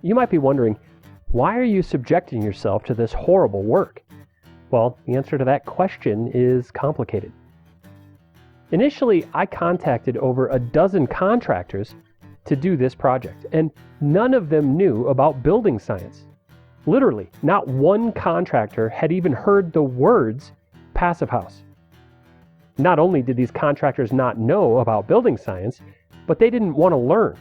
You might be wondering, why are you subjecting yourself to this horrible work? Well, the answer to that question is complicated. Initially, I contacted over a dozen contractors to do this project, and none of them knew about building science. Literally, not one contractor had even heard the words Passivhaus. Not only did these contractors not know about building science, but they didn't want to learn.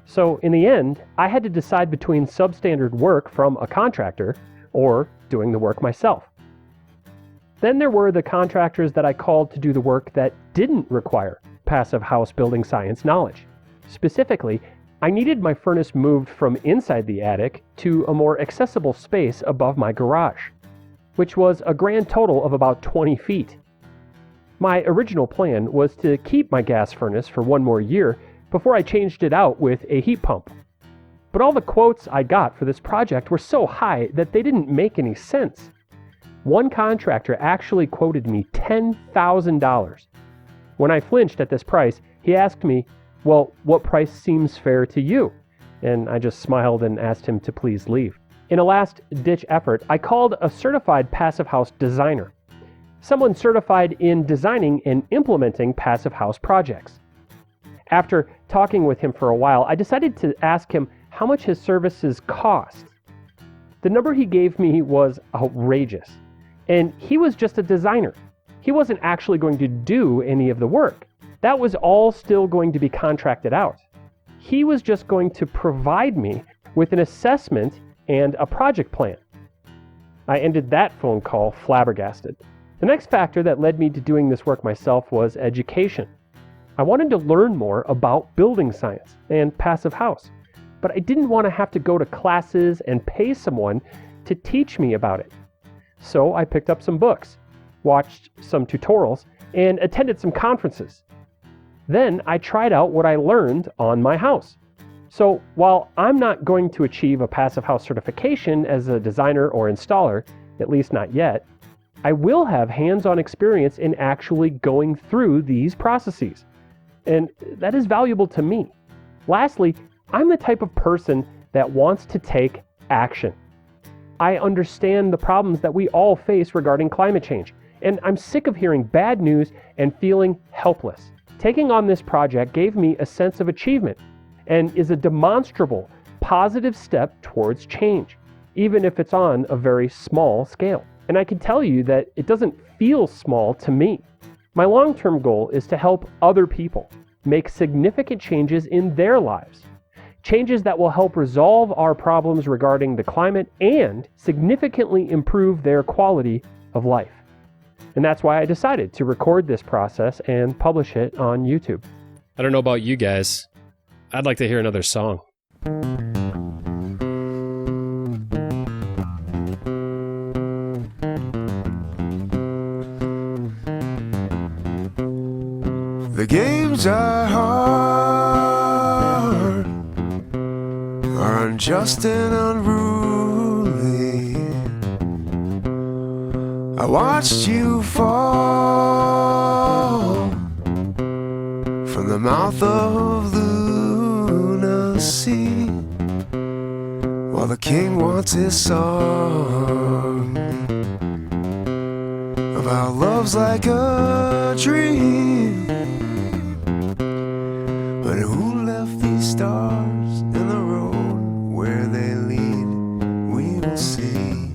So in the end, I had to decide between substandard work from a contractor or doing the work myself. Then there were the contractors that I called to do the work that didn't require Passivhaus building science knowledge. Specifically, I needed my furnace moved from inside the attic to a more accessible space above my garage, which was a grand total of about 20 feet. My original plan was to keep my gas furnace for one more year before I changed it out with a heat pump. But all the quotes I got for this project were so high that they didn't make any sense. One contractor actually quoted me $10,000. When I flinched at this price, he asked me, "Well, what price seems fair to you?" And I just smiled and asked him to please leave. In a last-ditch effort, I called a certified Passivhaus designer, someone certified in designing and implementing Passivhaus projects. After talking with him for a while, I decided to ask him how much his services cost. The number he gave me was outrageous, and he was just a designer. He wasn't actually going to do any of the work. That was all still going to be contracted out. He was just going to provide me with an assessment and a project plan. I ended that phone call flabbergasted. The next factor that led me to doing this work myself was education. I wanted to learn more about building science and Passivhaus, but I didn't want to have to go to classes and pay someone to teach me about it. So I picked up some books, watched some tutorials, and attended some conferences. Then I tried out what I learned on my house. So while I'm not going to achieve a Passivhaus certification as a designer or installer, at least not yet, I will have hands-on experience in actually going through these processes. And that is valuable to me. Lastly, I'm the type of person that wants to take action. I understand the problems that we all face regarding climate change, and I'm sick of hearing bad news and feeling helpless. Taking on this project gave me a sense of achievement and is a demonstrable, positive step towards change, even if it's on a very small scale. And I can tell you that it doesn't feel small to me. My long-term goal is to help other people make significant changes in their lives, changes that will help resolve our problems regarding the climate and significantly improve their quality of life. And that's why I decided to record this process and publish it on YouTube. I don't know about you guys. I'd like to hear another song. The games are hard, are unjust and unruly. I watched you fall from the mouth of lunacy, while the king wants his song about love's like a dream. But who left these stars in the road? Where they lead, we will see.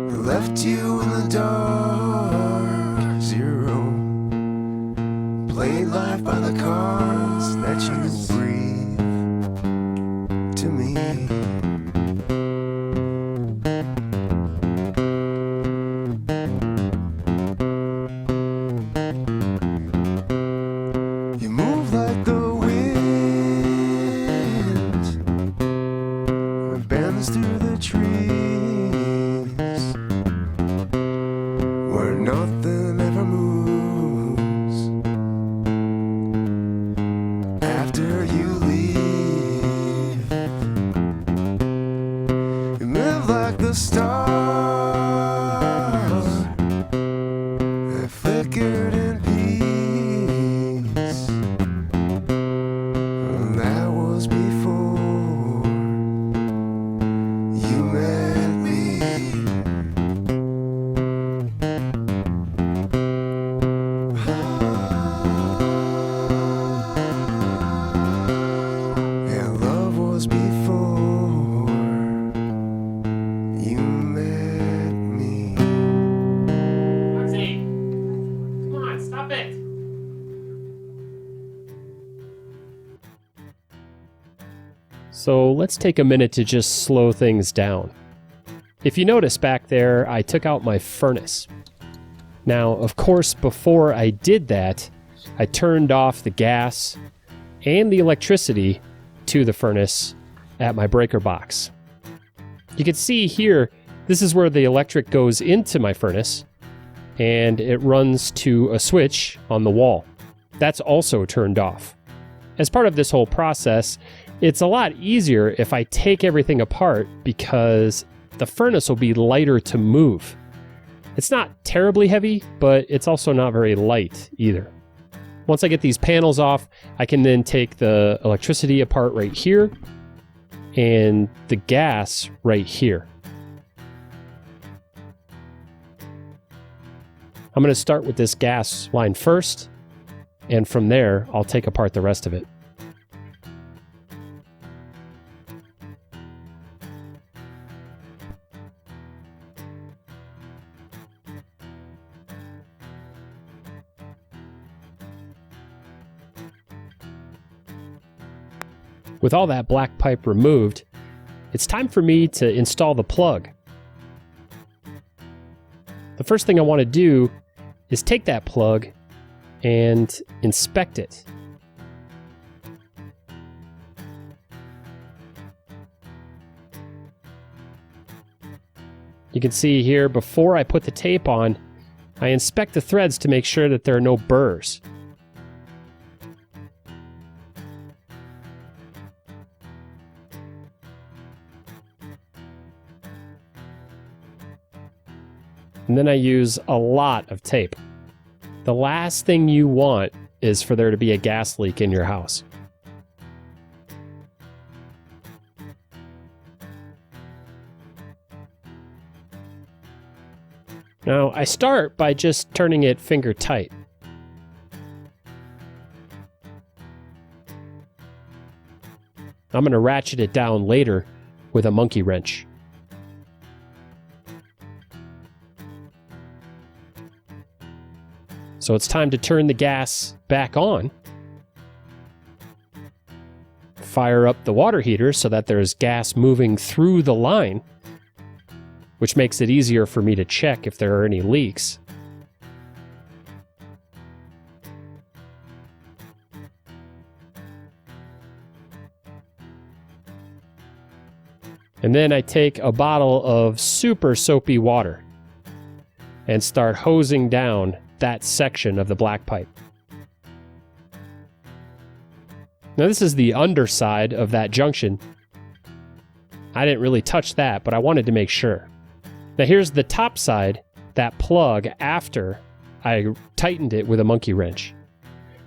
They left you in the dark, zero. Played life by the cards that you breathe to me. You move like the wind, it bends through the trees, where nothing ever moves. Stop it! So let's take a minute to just slow things down. If you notice back there, I took out my furnace. Now, of course, before I did that, I turned off the gas and the electricity to the furnace at my breaker box. You can see here, this is where the electric goes into my furnace, and it runs to a switch on the wall. That's also turned off. As part of this whole process, it's a lot easier if I take everything apart because the furnace will be lighter to move. It's not terribly heavy, but it's also not very light either. Once I get these panels off, I can then take the electricity apart right here and the gas right here. I'm going to start with this gas line first, and from there, I'll take apart the rest of it. With all that black pipe removed, it's time for me to install the plug. The first thing I want to do is take that plug and inspect it. You can see here, before I put the tape on, I inspect the threads to make sure that there are no burrs. And then I use a lot of tape. The last thing you want is for there to be a gas leak in your house. Now, I start by just turning it finger tight. I'm going to ratchet it down later with a monkey wrench. So it's time to turn the gas back on. Fire up the water heater so that there's gas moving through the line, which makes it easier for me to check if there are any leaks. And then I take a bottle of super soapy water and start hosing down that section of the black pipe. Now this is the underside of that junction. I didn't really touch that, but I wanted to make sure. Now here's the top side, that plug, after I tightened it with a monkey wrench.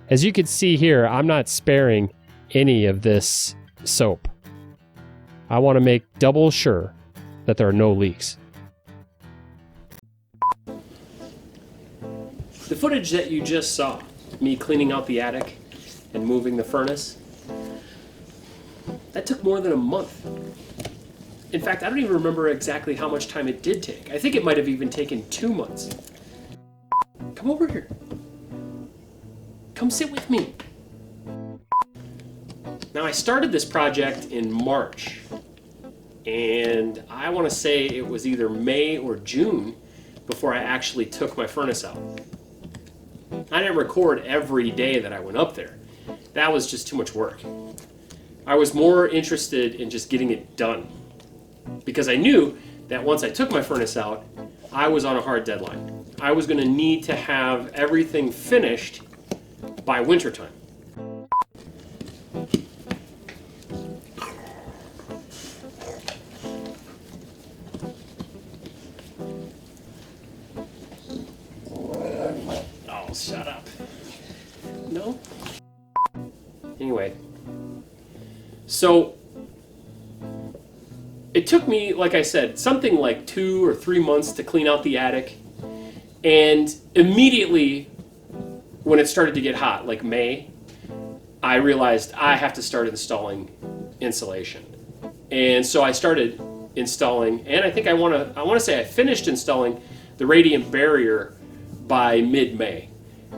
As you can see here, I'm not sparing any of this soap. I want to make double sure that there are no leaks. The footage that you just saw, me cleaning out the attic and moving the furnace, that took more than a month. In fact, I don't even remember exactly how much time it did take. I think it might have even taken 2 months. Come over here. Come sit with me. Now, I started this project in March, and I want to say it was either May or June before I actually took my furnace out. I didn't record every day that I went up there. That was just too much work. I was more interested in just getting it done, because I knew that once I took my furnace out, I was on a hard deadline. I was going to need to have everything finished by wintertime. Oh, shut up. No? Anyway, so it took me, like I said, something like 2 or 3 months to clean out the attic. And immediately when it started to get hot, like May, I realized I have to start installing insulation. And so I started installing, and I think I want to say I finished installing the radiant barrier by mid-May.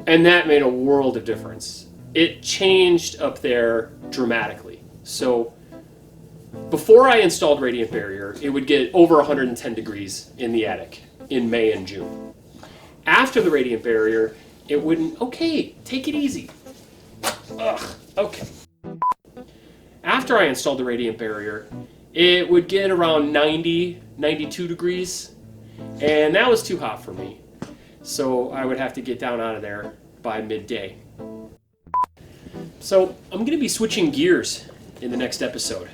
And that made a world of difference. It changed up there dramatically. So before I installed radiant barrier, it would get over 110 degrees in the attic in May and June. After the radiant barrier, it wouldn't. Okay, take it easy. Ugh, okay. After I installed the radiant barrier, it would get around 90, 92 degrees, and that was too hot for me. So I would have to get down out of there by midday. So I'm going to be switching gears in the next episode.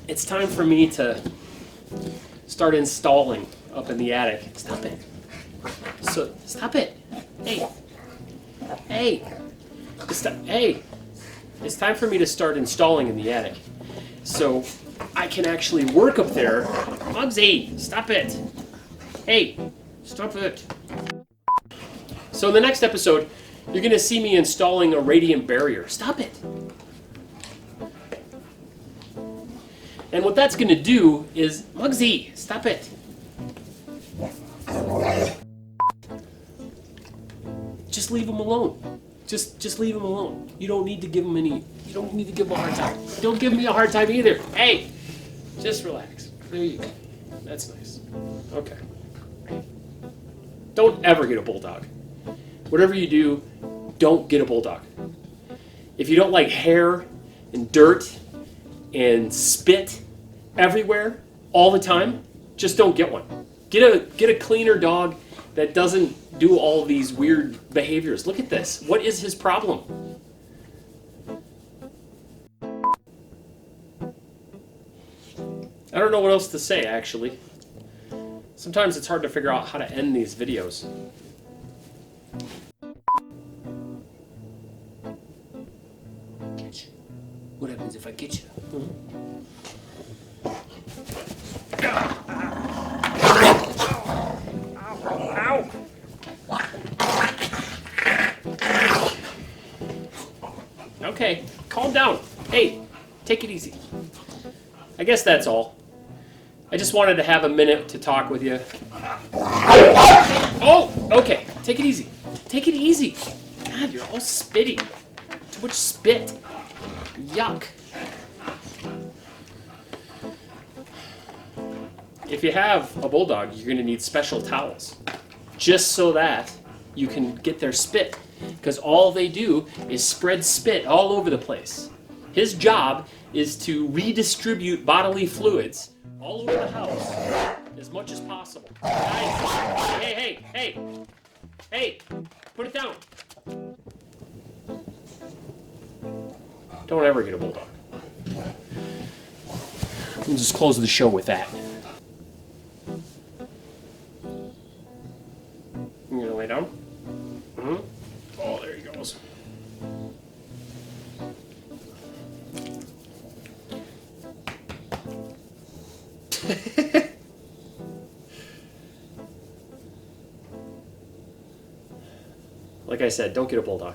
It's time for me to start installing up in the attic. Stop it. So stop it. Hey. Hey. Stop. Hey. It's time for me to start installing in the attic. So I can actually work up there. Muggsy, stop it. Hey, stop it. So in the next episode, you're going to see me installing a radiant barrier. Stop it. And what that's going to do is, Muggsy, stop it. Just leave him alone. Just leave him alone. You don't need to give him any. You don't need to give him a hard time. Don't give me a hard time either. Hey, just relax. There you go. That's nice. Okay. Don't ever get a bulldog. Whatever you do, don't get a bulldog. If you don't like hair and dirt and spit everywhere all the time, just don't get one. Get a cleaner dog that doesn't do all these weird behaviors. Look at this. What is his problem? I don't know what else to say, actually. Sometimes it's hard to figure out how to end these videos. What happens if I get you? Ow! Okay, calm down. Hey, take it easy. I guess that's all. I just wanted to have a minute to talk with you. Oh, okay. Take it easy. Take it easy. God, you're all spitty. Too much spit. Yuck. If you have a bulldog, you're going to need special towels. Just so that you can get their spit. Because all they do is spread spit all over the place. His job is to redistribute bodily fluids all over the house as much as possible. Guys, hey, put it down. Don't ever get a bulldog. We'll just close the show with that. You gonna lay down? Mm-hmm. Oh, there he goes. Like I said, don't get a bulldog.